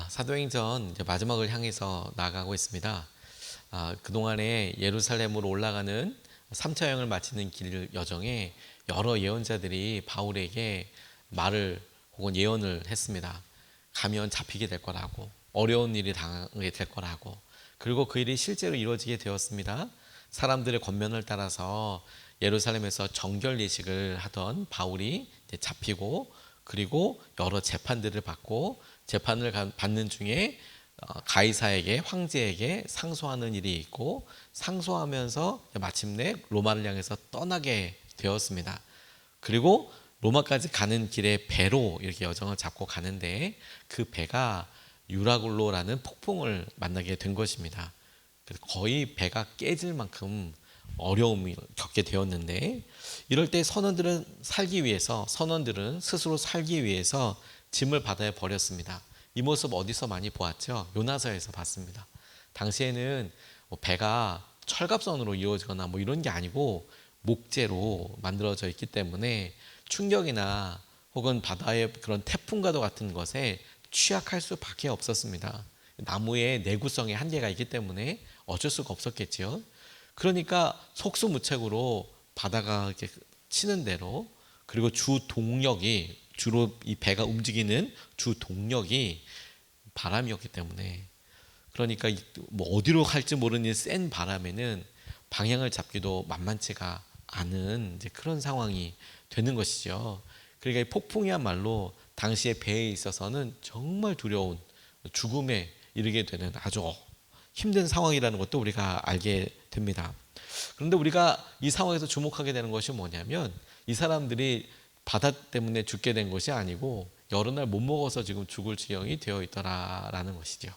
사도행전 이제 마지막을 향해서 나아가고 있습니다. 그동안에 예루살렘으로 올라가는 3차 여행을 마치는 길 여정에 여러 예언자들이 바울에게 말을 혹은 예언을 했습니다. 가면 잡히게 될 거라고, 어려운 일이 당하게 될 거라고, 그리고 그 일이 실제로 이루어지게 되었습니다. 사람들의 권면을 따라서 예루살렘에서 정결 예식을 하던 바울이 이제 잡히고, 그리고 여러 재판들을 받고, 재판을 받는 중에 가이사에게, 황제에게 상소하는 일이 있고, 상소하면서 마침내 로마를 향해서 떠나게 되었습니다. 그리고 로마까지 가는 길에 배로 이렇게 여정을 잡고 가는데, 그 배가 유라굴로라는 폭풍을 만나게 된 것입니다. 그래서 거의 배가 깨질 만큼 어려움을 겪게 되었는데, 이럴 때 선원들은 스스로 살기 위해서 짐을 바다에 버렸습니다. 이 모습 어디서 많이 보았죠? 요나서에서 봤습니다. 당시에는 배가 철갑선으로 이루어지거나 이런 게 아니고 목재로 만들어져 있기 때문에 충격이나 혹은 바다의 그런 태풍과도 같은 것에 취약할 수밖에 없었습니다. 나무의 내구성에 한계가 있기 때문에 어쩔 수가 없었겠지요. 그러니까 속수무책으로 바다가 이렇게 치는 대로, 그리고 주 동력이, 주로 이 배가 움직이는 주 동력이 바람이었기 때문에, 그러니까 어디로 갈지 모르는 센 바람에는 방향을 잡기도 만만치가 않은 이제 그런 상황이 되는 것이죠. 그러니까 이 폭풍이야말로 당시의 배에 있어서는 정말 두려운, 죽음에 이르게 되는 아주 힘든 상황이라는 것도 우리가 알게 됩니다. 그런데 우리가 이 상황에서 주목하게 되는 것이 뭐냐면, 이 사람들이 바다 때문에 죽게 된 것이 아니고 여러 날 못 먹어서 지금 죽을 지경이 되어 있더라라는 것이죠.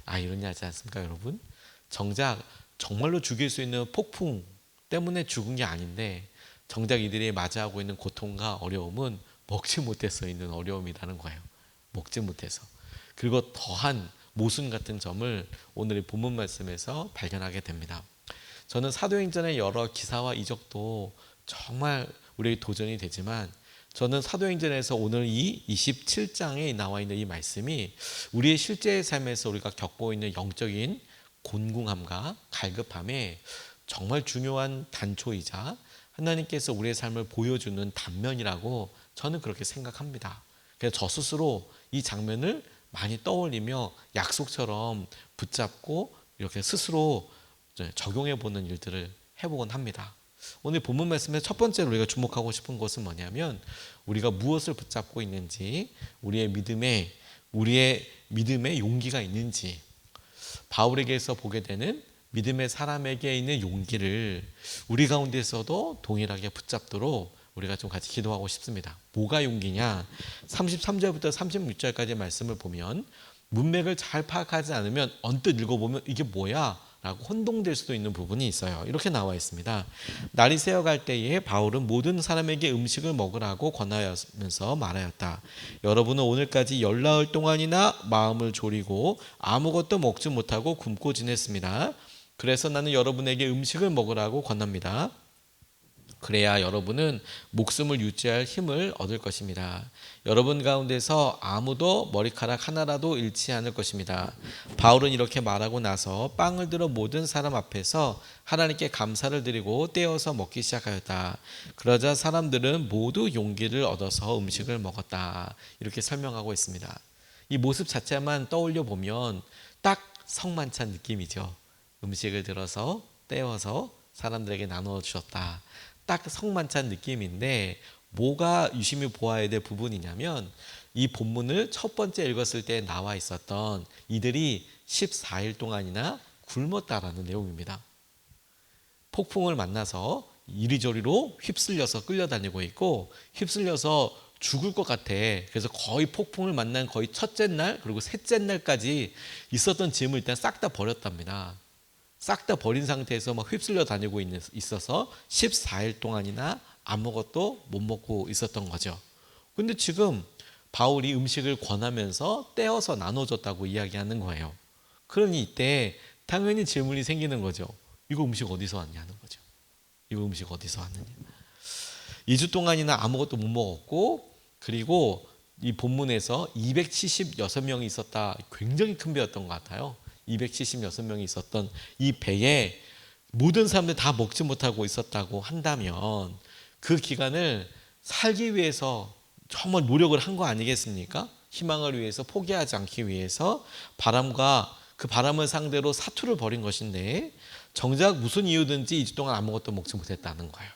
이러냐지 않습니까, 여러분? 정작 정말로 죽일 수 있는 폭풍 때문에 죽은 게 아닌데, 정작 이들이 맞이하고 있는 고통과 어려움은 먹지 못해서 있는 어려움이라는 거예요. 먹지 못해서. 그리고 더한 모순 같은 점을 오늘의 본문 말씀에서 발견하게 됩니다. 저는 사도행전의 여러 기사와 이적도 정말 우리에게 도전이 되지만, 저는 사도행전에서 오늘 이 27장에 나와 있는 이 말씀이 우리의 실제 삶에서 우리가 겪고 있는 영적인 곤궁함과 갈급함에 정말 중요한 단초이자 하나님께서 우리의 삶을 보여주는 단면이라고 저는 그렇게 생각합니다. 그래서 저 스스로 이 장면을 많이 떠올리며 약속처럼 붙잡고 이렇게 스스로 적용해 보는 일들을 해보곤 합니다. 오늘 본문 말씀의 첫 번째로 우리가 주목하고 싶은 것은 뭐냐면, 우리가 무엇을 붙잡고 있는지, 우리의 믿음에 용기가 있는지, 바울에게서 보게 되는 믿음의 사람에게 있는 용기를 우리 가운데서도 동일하게 붙잡도록 우리가 좀 같이 기도하고 싶습니다. 뭐가 용기냐? 33절부터 36절까지 말씀을 보면, 문맥을 잘 파악하지 않으면 언뜻 읽어보면 이게 뭐야? 라고 혼동될 수도 있는 부분이 있어요. 이렇게 나와 있습니다. 날이 새어갈 때에 바울은 모든 사람에게 음식을 먹으라고 권하면서 말하였다. 여러분은 오늘까지 열나흘 동안이나 마음을 졸이고 아무것도 먹지 못하고 굶고 지냈습니다. 그래서 나는 여러분에게 음식을 먹으라고 권합니다. 그래야 여러분은 목숨을 유지할 힘을 얻을 것입니다. 여러분 가운데서 아무도 머리카락 하나라도 잃지 않을 것입니다. 바울은 이렇게 말하고 나서 빵을 들어 모든 사람 앞에서 하나님께 감사를 드리고 떼어서 먹기 시작하였다. 그러자 사람들은 모두 용기를 얻어서 음식을 먹었다. 이렇게 설명하고 있습니다. 이 모습 자체만 떠올려 보면 딱 성만찬 느낌이죠. 음식을 들어서 떼어서 사람들에게 나누어 주셨다. 딱 성만찬 느낌인데, 뭐가 유심히 보아야 될 부분이냐면, 이 본문을 첫 번째 읽었을 때 나와 있었던 이들이 14일 동안이나 굶었다라는 내용입니다. 폭풍을 만나서 이리저리로 휩쓸려서 끌려다니고 있고, 휩쓸려서 죽을 것 같아. 그래서 거의 폭풍을 만난 거의 첫째 날 그리고 셋째 날까지 있었던 짐을 일단 싹 다 버렸답니다. 싹 다 버린 상태에서 막 휩쓸려 다니고 있어서 14일 동안이나 아무것도 못 먹고 있었던 거죠. 근데 지금 바울이 음식을 권하면서 떼어서 나눠줬다고 이야기하는 거예요. 그러니 이때 당연히 질문이 생기는 거죠. 이거 음식 어디서 왔냐는 거죠. 이거 음식 어디서 왔느냐. 2주 동안이나 아무것도 못 먹었고, 그리고 이 본문에서 276명이 있었다. 굉장히 큰 배였던 것 같아요. 276명이 있었던 이 배에 모든 사람들 다 먹지 못하고 있었다고 한다면 그 기간을 살기 위해서 정말 노력을 한 거 아니겠습니까? 희망을 위해서, 포기하지 않기 위해서 바람과 그 바람을 상대로 사투를 벌인 것인데 정작 무슨 이유든지 2주 동안 아무것도 먹지 못했다는 거예요.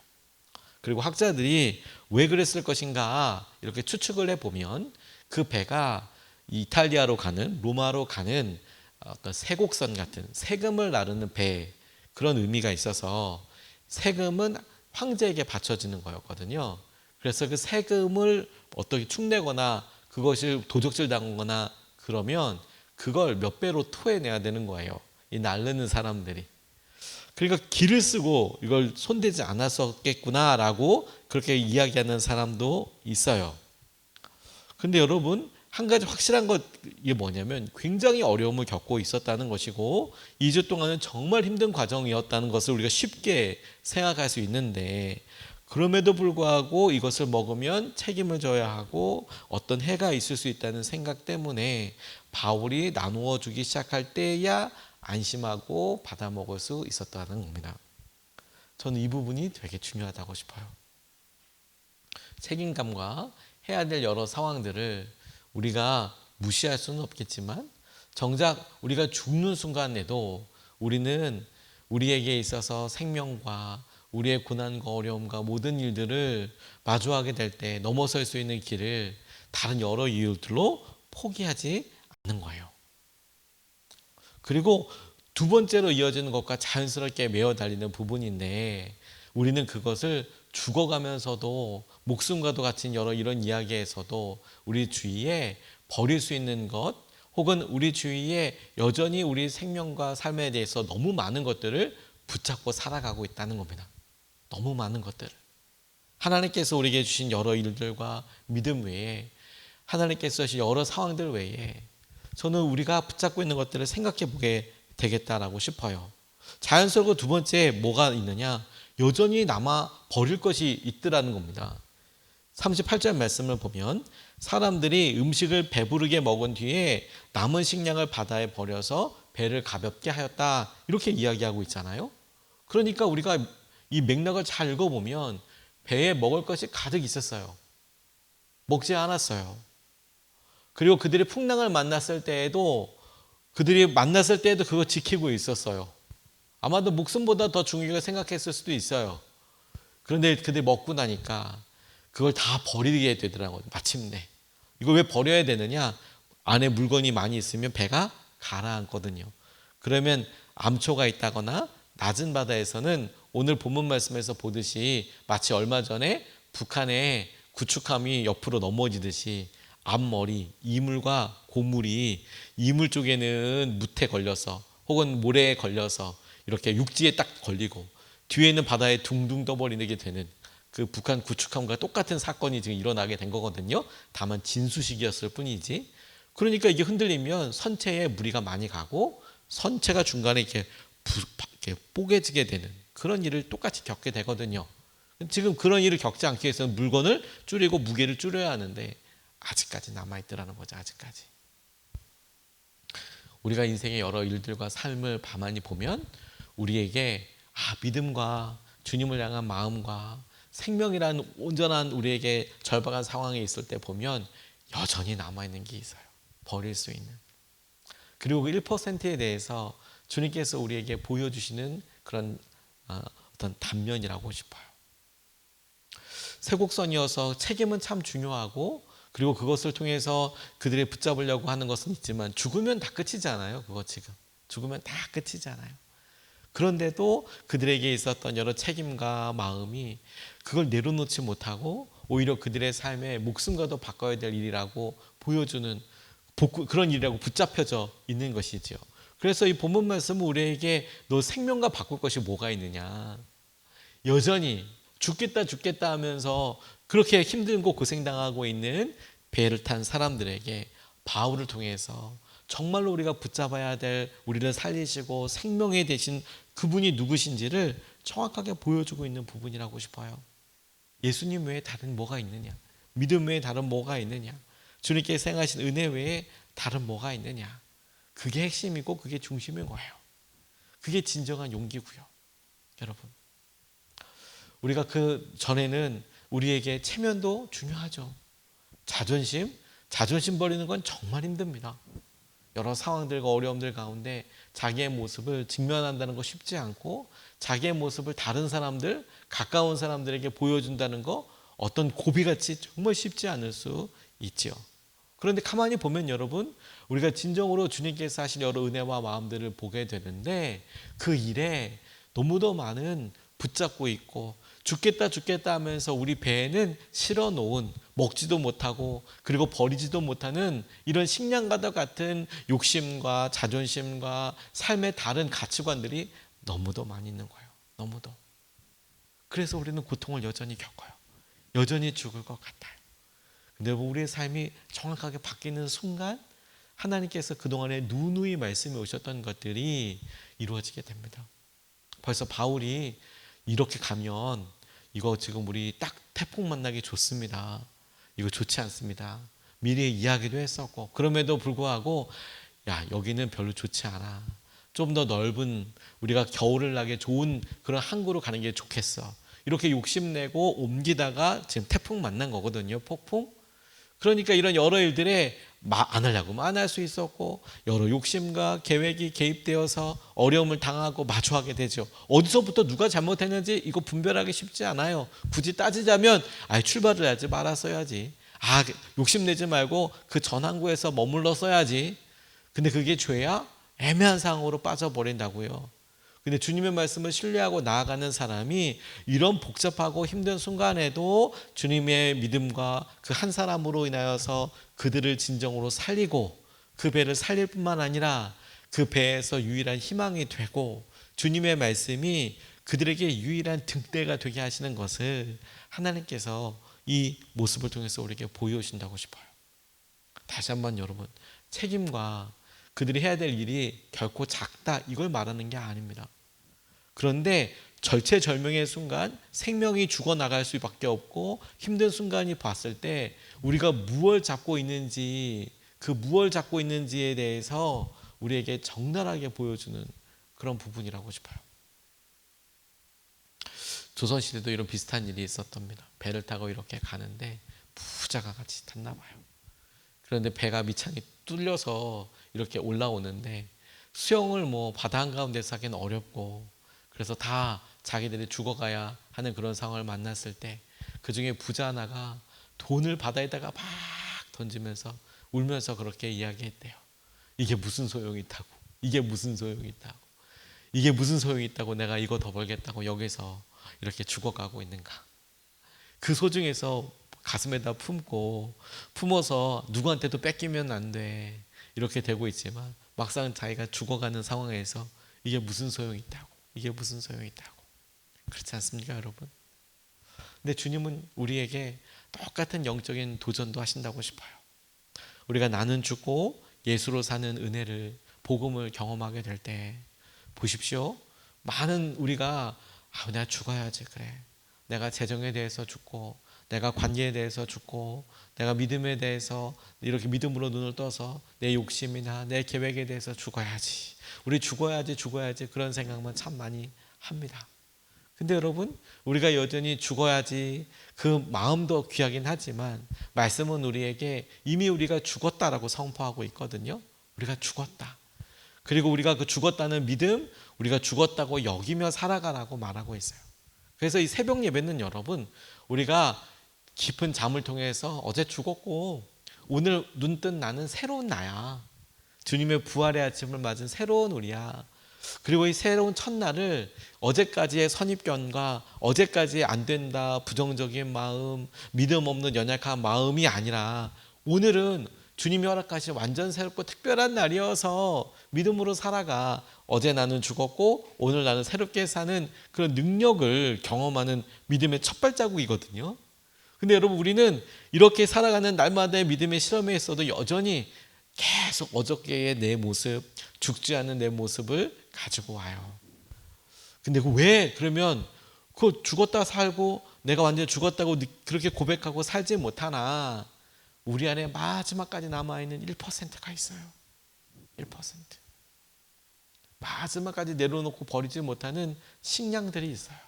그리고 학자들이 왜 그랬을 것인가 이렇게 추측을 해보면 그 배가 이탈리아로 가는, 로마로 가는 어떤 세곡선 같은 세금을 나르는 배, 그런 의미가 있어서 세금은 황제에게 바쳐지는 거였거든요. 그래서 그 세금을 어떻게 축내거나 그것을 도적질 당하거나 그러면 그걸 몇 배로 토해내야 되는 거예요. 이 나르는 사람들이. 그러니까 기를 쓰고 이걸 손대지 않았었겠구나라고 그렇게 이야기하는 사람도 있어요. 근데 여러분, 한 가지 확실한 것 이게 뭐냐면 굉장히 어려움을 겪고 있었다는 것이고 2주 동안은 정말 힘든 과정이었다는 것을 우리가 쉽게 생각할 수 있는데, 그럼에도 불구하고 이것을 먹으면 책임을 져야 하고 어떤 해가 있을 수 있다는 생각 때문에 바울이 나누어 주기 시작할 때야 안심하고 받아 먹을 수 있었다는 겁니다. 저는 이 부분이 되게 중요하다고 싶어요. 책임감과 해야 될 여러 상황들을 우리가 무시할 수는 없겠지만 정작 우리가 죽는 순간에도 우리는 우리에게 있어서 생명과 우리의 고난과 어려움과 모든 일들을 마주하게 될 때 넘어설 수 있는 길을 다른 여러 이유들로 포기하지 않는 거예요. 그리고 두 번째로 이어지는 것과 자연스럽게 매어 달리는 부분인데 우리는 그것을 죽어가면서도 목숨과도 같은 여러 이런 이야기에서도 우리 주위에 버릴 수 있는 것 혹은 우리 주위에 여전히 우리 생명과 삶에 대해서 너무 많은 것들을 붙잡고 살아가고 있다는 겁니다. 너무 많은 것들을. 하나님께서 우리에게 주신 여러 일들과 믿음 외에 하나님께서 주신 여러 상황들 외에 저는 우리가 붙잡고 있는 것들을 생각해 보게 되겠다라고 싶어요. 자연스럽고 두 번째 뭐가 있느냐? 여전히 남아 버릴 것이 있더라는 겁니다. 38절 말씀을 보면 사람들이 음식을 배부르게 먹은 뒤에 남은 식량을 바다에 버려서 배를 가볍게 하였다. 이렇게 이야기하고 있잖아요. 그러니까 우리가 이 맥락을 잘 읽어보면 배에 먹을 것이 가득 있었어요. 먹지 않았어요. 그리고 그들이 풍랑을 만났을 때에도 그거 지키고 있었어요. 아마도 목숨보다 더 중요하게 생각했을 수도 있어요. 그런데 그들이 먹고 나니까 그걸 다 버리게 되더라고요. 마침내. 이걸 왜 버려야 되느냐? 안에 물건이 많이 있으면 배가 가라앉거든요. 그러면 암초가 있다거나 낮은 바다에서는 오늘 본문 말씀에서 보듯이 마치 얼마 전에 북한의 구축함이 옆으로 넘어지듯이 앞머리, 이물과 고물이 이물 쪽에는 뭇에 걸려서 혹은 모래에 걸려서 이렇게 육지에 딱 걸리고 뒤에는 바다에 둥둥 떠버리게 되는 그 북한 구축함과 똑같은 사건이 지금 일어나게 된 거거든요. 다만 진수식이었을 뿐이지. 그러니까 이게 흔들리면 선체에 무리가 많이 가고 선체가 중간에 이렇게 뽀개지게 되는 그런 일을 똑같이 겪게 되거든요. 지금 그런 일을 겪지 않기 위해서는 물건을 줄이고 무게를 줄여야 하는데 아직까지 남아있더라는 거죠. 아직까지. 우리가 인생의 여러 일들과 삶을 가만히 보면 우리에게 믿음과 주님을 향한 마음과 생명이라는 온전한 우리에게 절박한 상황에 있을 때 보면 여전히 남아있는 게 있어요. 버릴 수 있는. 그리고 그 1%에 대해서 주님께서 우리에게 보여주시는 그런 어떤 단면이라고 싶어요. 쇠곡선이어서 책임은 참 중요하고 그리고 그것을 통해서 그들이 붙잡으려고 하는 것은 있지만 죽으면 다 끝이잖아요. 그거 지금. 죽으면 다 끝이잖아요. 그런데도 그들에게 있었던 여러 책임과 마음이 그걸 내려놓지 못하고 오히려 그들의 삶에 목숨과도 바꿔야 될 일이라고 보여주는 그런 일이라고 붙잡혀져 있는 것이죠. 그래서 이 본문 말씀은 우리에게 너 생명과 바꿀 것이 뭐가 있느냐. 여전히 죽겠다 하면서 그렇게 힘들고 고생당하고 있는 배를 탄 사람들에게 바울을 통해서 정말로 우리가 붙잡아야 될 우리를 살리시고 생명에 대신 그분이 누구신지를 정확하게 보여주고 있는 부분이라고 싶어요. 예수님 외에 다른 뭐가 있느냐? 믿음 외에 다른 뭐가 있느냐? 주님께서 행하신 은혜 외에 다른 뭐가 있느냐. 그게 핵심이고 그게 중심인 거예요. 그게 진정한 용기고요. 여러분, 우리가 그 전에는 우리에게 체면도 중요하죠. 자존심 버리는 건 정말 힘듭니다. 여러 상황들과 어려움들 가운데 자기의 모습을 직면한다는 거 쉽지 않고, 자기의 모습을 다른 사람들, 가까운 사람들에게 보여준다는 거 어떤 고비같이 정말 쉽지 않을 수 있죠. 그런데 가만히 보면 여러분, 우리가 진정으로 주님께서 하신 여러 은혜와 마음들을 보게 되는데, 그 일에 너무도 많은 붙잡고 있고 죽겠다 하면서 우리 배에는 실어 놓은, 먹지도 못하고 그리고 버리지도 못하는 이런 식량과도 같은 욕심과 자존심과 삶의 다른 가치관들이 너무도 많이 있는 거예요. 너무도. 그래서 우리는 고통을 여전히 겪어요. 여전히 죽을 것 같아요. 근데 우리의 삶이 정확하게 바뀌는 순간 하나님께서 그동안에 누누이 말씀해 오셨던 것들이 이루어지게 됩니다. 벌써 바울이 이렇게 가면 이거 지금 우리 딱 태풍 만나기 좋습니다. 이거 좋지 않습니다. 미리 이야기도 했었고, 그럼에도 불구하고 야, 여기는 별로 좋지 않아. 좀 더 넓은, 우리가 겨울을 나게 좋은 그런 항구로 가는 게 좋겠어. 이렇게 욕심내고 옮기다가 지금 태풍 만난 거거든요. 폭풍. 그러니까 이런 여러 일들에 안 하려고 안 할 수 있었고, 여러 욕심과 계획이 개입되어서 어려움을 당하고 마주하게 되죠. 어디서부터 누가 잘못했는지 이거 분별하기 쉽지 않아요. 굳이 따지자면 출발을 하지 말았어야지. 욕심내지 말고 그 전항구에서 머물렀어야지. 근데 그게 죄야? 애매한 상황으로 빠져버린다고요. 근데 주님의 말씀을 신뢰하고 나아가는 사람이 이런 복잡하고 힘든 순간에도 주님의 믿음과 그 한 사람으로 인하여서 그들을 진정으로 살리고, 그 배를 살릴 뿐만 아니라 그 배에서 유일한 희망이 되고, 주님의 말씀이 그들에게 유일한 등대가 되게 하시는 것을 하나님께서 이 모습을 통해서 우리에게 보여주신다고 싶어요. 다시 한번 여러분, 책임과 그들이 해야 될 일이 결코 작다, 이걸 말하는 게 아닙니다. 그런데 절체절명의 순간 생명이 죽어나갈 수밖에 없고 힘든 순간이 봤을 때 우리가 무엇을 잡고 있는지, 그 무엇을 잡고 있는지에 대해서 우리에게 적나라하게 보여주는 그런 부분이라고 싶어요. 조선시대도 이런 비슷한 일이 있었답니다. 배를 타고 이렇게 가는데 부자가 같이 탔나 봐요. 그런데 배가 밑창이 뚫려서 이렇게 올라오는데 수영을 바다 한가운데서 하기는 어렵고, 그래서 다 자기들이 죽어가야 하는 그런 상황을 만났을 때 그 중에 부자 하나가 돈을 바다에다가 막 던지면서 울면서 그렇게 이야기했대요. 이게 무슨 소용이 있다고, 이게 무슨 소용이 있다고, 이게 무슨 소용이 있다고 내가 이거 더 벌겠다고 여기서 이렇게 죽어가고 있는가. 그 소중해서 가슴에다 품어서 누구한테도 뺏기면 안 돼, 이렇게 되고 있지만 막상 자기가 죽어가는 상황에서 이게 무슨 소용이 있다고, 이게 무슨 소용이 있다고. 그렇지 않습니까 여러분? 근데 주님은 우리에게 똑같은 영적인 도전도 하신다고 싶어요. 우리가 나는 죽고 예수로 사는 은혜를, 복음을 경험하게 될 때 보십시오. 많은 우리가 내가 죽어야지, 그래, 내가 재정에 대해서 죽고, 내가 관계에 대해서 죽고, 내가 믿음에 대해서 이렇게 믿음으로 눈을 떠서 내 욕심이나 내 계획에 대해서 죽어야지, 우리 죽어야지 그런 생각만 참 많이 합니다. 근데 여러분, 우리가 여전히 죽어야지 그 마음도 귀하긴 하지만 말씀은 우리에게 이미 우리가 죽었다라고 선포하고 있거든요. 우리가 죽었다. 그리고 우리가 그 죽었다는 믿음, 우리가 죽었다고 여기며 살아가라고 말하고 있어요. 그래서 이 새벽 예배는 여러분, 우리가 깊은 잠을 통해서 어제 죽었고 오늘 눈뜬 나는 새로운 나야. 주님의 부활의 아침을 맞은 새로운 우리야. 그리고 이 새로운 첫날을 어제까지의 선입견과 어제까지의 안 된다, 부정적인 마음, 믿음 없는 연약한 마음이 아니라 오늘은 주님이 허락하신 완전 새롭고 특별한 날이어서 믿음으로 살아가. 어제 나는 죽었고 오늘 나는 새롭게 사는 그런 능력을 경험하는 믿음의 첫 발자국이거든요. 근데 여러분, 우리는 이렇게 살아가는 날마다의 믿음의 실험에 있어도 여전히 계속 어저께의 내 모습, 죽지 않은 내 모습을 가지고 와요. 근데 왜 그러면 죽었다 살고 내가 완전히 죽었다고 그렇게 고백하고 살지 못하나? 우리 안에 마지막까지 남아있는 1%가 있어요. 1%. 마지막까지 내려놓고 버리지 못하는 식량들이 있어요.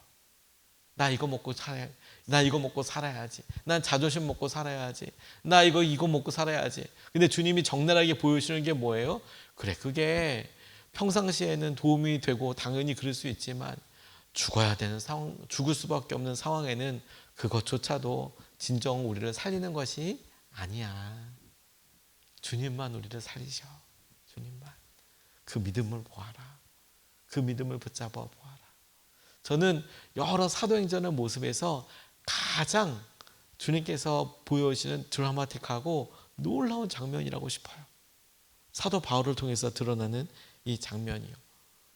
나 이거 먹고 살아야, 나 이거 먹고 살아야지. 난 자존심 먹고 살아야지. 나 이거 먹고 살아야지. 근데 주님이 적나라하게 보여주시는 게 뭐예요? 그래, 그게 평상시에는 도움이 되고 당연히 그럴 수 있지만 죽어야 되는 상황, 죽을 수밖에 없는 상황에는 그것조차도 진정 우리를 살리는 것이 아니야. 주님만 우리를 살리셔. 주님만. 그 믿음을 보아라. 그 믿음을 붙잡아 보아라. 저는 여러 사도행전의 모습에서 가장 주님께서 보여주시는 드라마틱하고 놀라운 장면이라고 싶어요. 사도 바울을 통해서 드러나는 이 장면이요.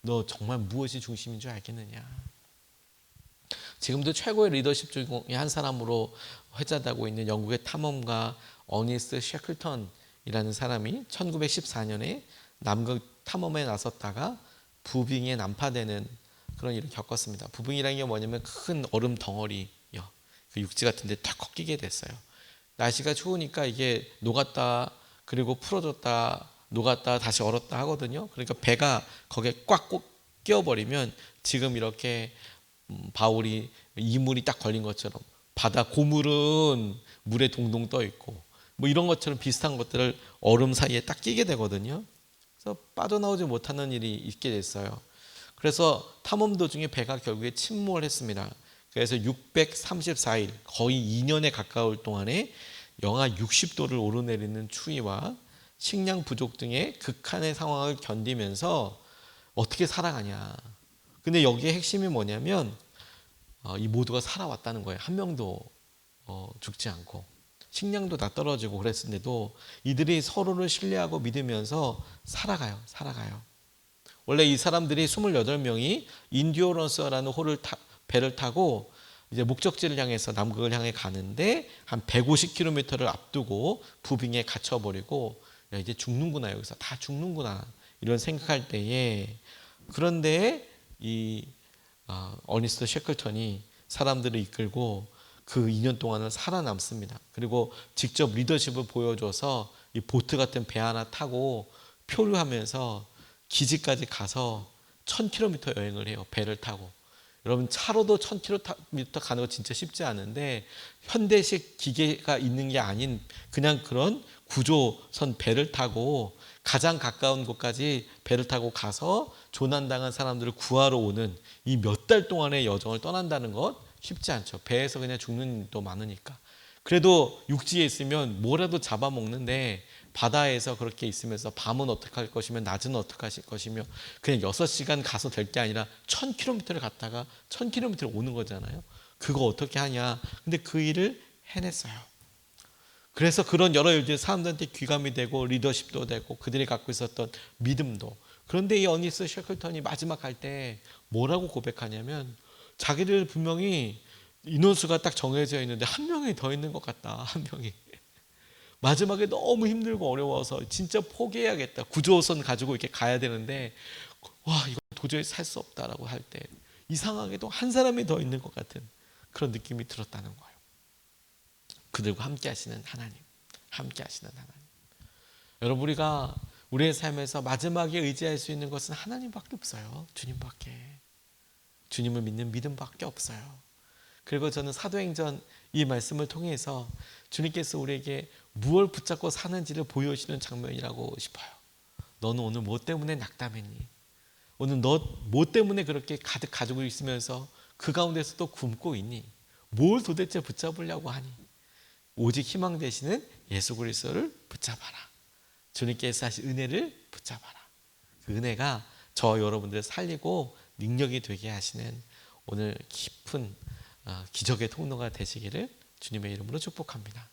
너 정말 무엇이 중심인 줄 알겠느냐. 지금도 최고의 리더십 중에 한 사람으로 회자되고 있는 영국의 탐험가 어니스트 셰클턴이라는 사람이 1914년에 남극 탐험에 나섰다가 부빙에 난파되는 그런 일을 겪었습니다. 부빙이라는 게 뭐냐면 큰 얼음 덩어리요. 그 육지 같은 데 탁 꺾이게 됐어요. 날씨가 추우니까 이게 녹았다 그리고 풀어졌다 녹았다 다시 얼었다 하거든요. 그러니까 배가 거기에 꽉 끼어버리면 지금 이렇게 바울이 이물이 딱 걸린 것처럼 바다 고물은 물에 동동 떠 있고 뭐 이런 것처럼 비슷한 것들을 얼음 사이에 딱 끼게 되거든요. 그래서 빠져나오지 못하는 일이 있게 됐어요. 그래서 탐험 도중에 배가 결국에 침몰을 했습니다. 그래서 634일 거의 2년에 가까울 동안에 영하 60도를 오르내리는 추위와 식량 부족 등의 극한의 상황을 견디면서 어떻게 살아가냐. 근데 여기에 핵심이 뭐냐면 이 모두가 살아왔다는 거예요. 한 명도 죽지 않고 식량도 다 떨어지고 그랬는데도 이들이 서로를 신뢰하고 믿으면서 살아가요. 원래 이 사람들이 28명이 인디오런스라는 배를 타고 이제 목적지를 향해서 남극을 향해 가는데 한 150km를 앞두고 부빙에 갇혀버리고 야, 이제 죽는구나, 여기서 다 죽는구나 이런 생각할 때에 그런데 이 어니스트 셰클턴이 사람들을 이끌고 그 2년 동안을 살아남습니다. 그리고 직접 리더십을 보여줘서 이 보트 같은 배 하나 타고 표류하면서 기지까지 가서 1000km 여행을 해요. 배를 타고. 여러분 차로도 1000km 가는 거 진짜 쉽지 않은데 현대식 기계가 있는 게 아닌 그냥 그런 구조선 배를 타고 가장 가까운 곳까지 배를 타고 가서 조난당한 사람들을 구하러 오는 이 몇 달 동안의 여정을 떠난다는 것 쉽지 않죠. 배에서 그냥 죽는 일도 많으니까. 그래도 육지에 있으면 뭐라도 잡아먹는데 바다에서 그렇게 있으면서 밤은 어떻게 할 것이며 낮은 어떻게 하실 것이며 그냥 6시간 가서 될 게 아니라 1000km를 갔다가 1000km를 오는 거잖아요. 그거 어떻게 하냐. 근데 그 일을 해냈어요. 그래서 그런 여러 일들이 사람들한테 귀감이 되고 리더십도 되고 그들이 갖고 있었던 믿음도. 그런데 이 어니스 셰클턴이 마지막 할 때 뭐라고 고백하냐면 자기들 분명히 인원수가 딱 정해져 있는데 한 명이 더 있는 것 같다. 한 명이. 마지막에 너무 힘들고 어려워서 진짜 포기해야겠다. 구조선 가지고 이렇게 가야 되는데 와 이거 도저히 살 수 없다라고 할 때 이상하게도 한 사람이 더 있는 것 같은 그런 느낌이 들었다는 거예요. 그들과 함께 하시는 하나님. 함께 하시는 하나님. 여러분 우리가 우리의 삶에서 마지막에 의지할 수 있는 것은 하나님밖에 없어요. 주님밖에. 주님을 믿는 믿음밖에 없어요. 그리고 저는 사도행전 이 말씀을 통해서 주님께서 우리에게 무엇을 붙잡고 사는지를 보여주시는 장면이라고 싶어요. 너는 오늘 뭐 때문에 낙담했니? 오늘 너 뭐 때문에 그렇게 가득 가지고 있으면서 그 가운데서 또 굶고 있니? 뭘 도대체 붙잡으려고 하니? 오직 희망 되시는 예수 그리스도를 붙잡아라. 주님께서 하신 은혜를 붙잡아라. 그 은혜가 저 여러분들을 살리고 능력이 되게 하시는 오늘 깊은 기적의 통로가 되시기를 주님의 이름으로 축복합니다.